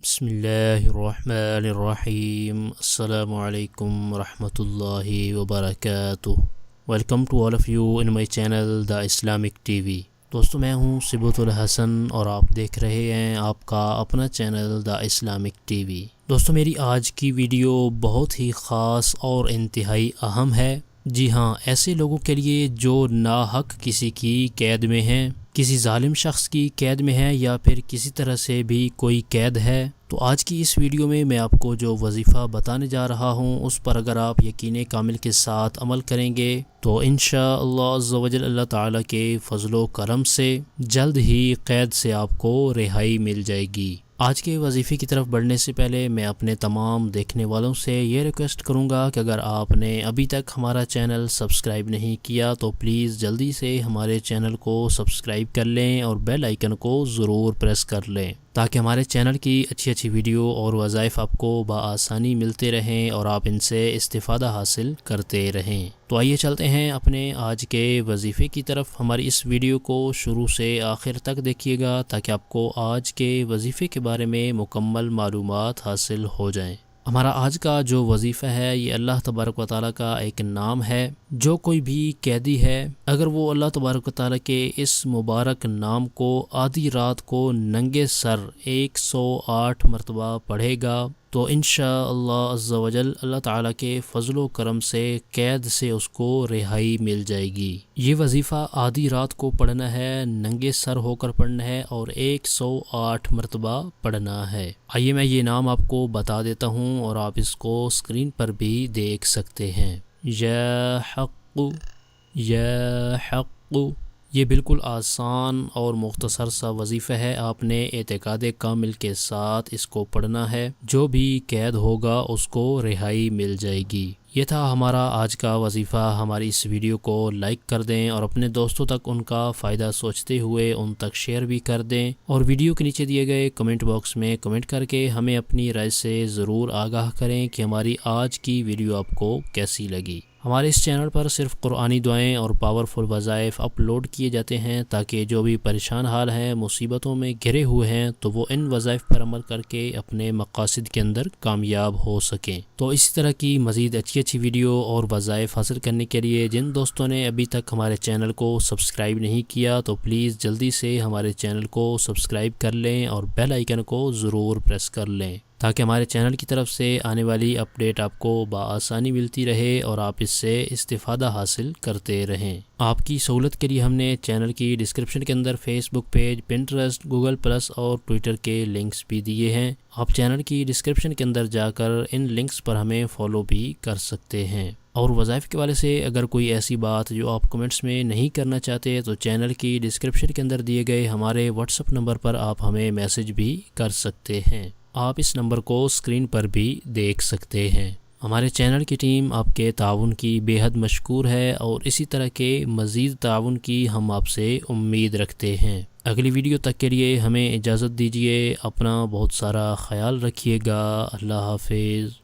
بسم اللہ الرحمن الرحیم۔ السلام علیکم ورحمۃ اللہ وبرکاتہ۔ Welcome to all of you in my channel the Islamic T V. دوستو، میں ہوں صبوت الحسن اور آپ دیکھ رہے ہیں آپ کا اپنا channel the Islamic T V. دوستو، میری آج کی ویڈیو بہت ہی خاص اور انتہائی اہم ہے۔ جی ہاں، ایسے لوگوں کے لیے جو ناحق کسی کی قید میں ہیں، کسی ظالم شخص کی قید میں ہے یا پھر کسی طرح سے بھی کوئی قید ہے، تو آج کی اس ویڈیو میں میں آپ کو جو وظیفہ بتانے جا رہا ہوں اس پر اگر آپ یقین کامل کے ساتھ عمل کریں گے تو انشاءاللہ عز و جل اللہ تعالیٰ کے فضل و کرم سے جلد ہی قید سے آپ کو رہائی مل جائے گی۔ آج کے وظیفے کی طرف بڑھنے سے پہلے میں اپنے تمام دیکھنے والوں سے یہ ریکویسٹ کروں گا کہ اگر آپ نے ابھی تک ہمارا چینل سبسکرائب نہیں کیا تو پلیز جلدی سے ہمارے چینل کو سبسکرائب کر لیں اور بیل آئیکن کو ضرور پریس کر لیں تاکہ ہمارے چینل کی اچھی ویڈیو اور وظائف آپ کو بآسانی ملتے رہیں اور آپ ان سے استفادہ حاصل کرتے رہیں۔ تو آئیے چلتے ہیں اپنے آج کے وظیفے کی طرف۔ ہماری اس ویڈیو کو شروع سے آخر تک دیکھیے گا تاکہ آپ کو آج کے وظیفے کے بارے میں مکمل معلومات حاصل ہو جائیں۔ ہمارا آج کا جو وظیفہ ہے یہ اللہ تبارک و تعالیٰ کا ایک نام ہے۔ جو کوئی بھی قیدی ہے اگر وہ اللہ تبارک و تعالیٰ کے اس مبارک نام کو آدھی رات کو ننگے سر 108 مرتبہ پڑھے گا تو انشاءاللہ عز و جل اللہ تعالیٰ کے فضل و کرم سے قید سے اس کو رہائی مل جائے گی۔ یہ وظیفہ آدھی رات کو پڑھنا ہے، ننگے سر ہو کر پڑھنا ہے اور 108 مرتبہ پڑھنا ہے۔ آئیے میں یہ نام آپ کو بتا دیتا ہوں اور آپ اس کو اسکرین پر بھی دیکھ سکتے ہیں۔ یا حق، یا حق۔ یہ بالکل آسان اور مختصر سا وظیفہ ہے، آپ نے اعتقاد کامل کے ساتھ اس کو پڑھنا ہے، جو بھی قید ہوگا اس کو رہائی مل جائے گی۔ یہ تھا ہمارا آج کا وظیفہ۔ ہماری اس ویڈیو کو لائک کر دیں اور اپنے دوستوں تک ان کا فائدہ سوچتے ہوئے ان تک شیئر بھی کر دیں، اور ویڈیو کے نیچے دیے گئے کمنٹ باکس میں کمنٹ کر کے ہمیں اپنی رائے سے ضرور آگاہ کریں کہ ہماری آج کی ویڈیو آپ کو کیسی لگی۔ ہمارے اس چینل پر صرف قرآنی دعائیں اور پاورفل وظائف اپلوڈ کیے جاتے ہیں تاکہ جو بھی پریشان حال ہیں، مصیبتوں میں گھرے ہوئے ہیں، تو وہ ان وظائف پر عمل کر کے اپنے مقاصد کے اندر کامیاب ہو سکیں۔ تو اسی طرح کی مزید اچھی ویڈیو اور وظائف حاصل کرنے کے لیے جن دوستوں نے ابھی تک ہمارے چینل کو سبسکرائب نہیں کیا تو پلیز جلدی سے ہمارے چینل کو سبسکرائب کر لیں اور بیل آئیکن کو ضرور پریس کر لیں تاکہ ہمارے چینل کی طرف سے آنے والی اپڈیٹ آپ کو بآسانی ملتی رہے اور آپ اس سے استفادہ حاصل کرتے رہیں۔ آپ کی سہولت کے لیے ہم نے چینل کی ڈسکرپشن کے اندر فیس بک پیج، پنٹرسٹ، گوگل پلس اور ٹویٹر کے لنکس بھی دیے ہیں۔ آپ چینل کی ڈسکرپشن کے اندر جا کر ان لنکس پر ہمیں فالو بھی کر سکتے ہیں۔ اور وظائف کے حوالے سے اگر کوئی ایسی بات جو آپ کمنٹس میں نہیں کرنا چاہتے تو چینل کی ڈسکرپشن کے اندر دیے گئے ہمارے واٹس ایپ نمبر پر آپ ہمیں میسج بھی کر سکتے ہیں۔ آپ اس نمبر کو اسکرین پر بھی دیکھ سکتے ہیں۔ ہمارے چینل کی ٹیم آپ کے تعاون کی بے حد مشکور ہے اور اسی طرح کے مزید تعاون کی ہم آپ سے امید رکھتے ہیں۔ اگلی ویڈیو تک کے لیے ہمیں اجازت دیجیے۔ اپنا بہت سارا خیال رکھیے گا۔ اللہ حافظ۔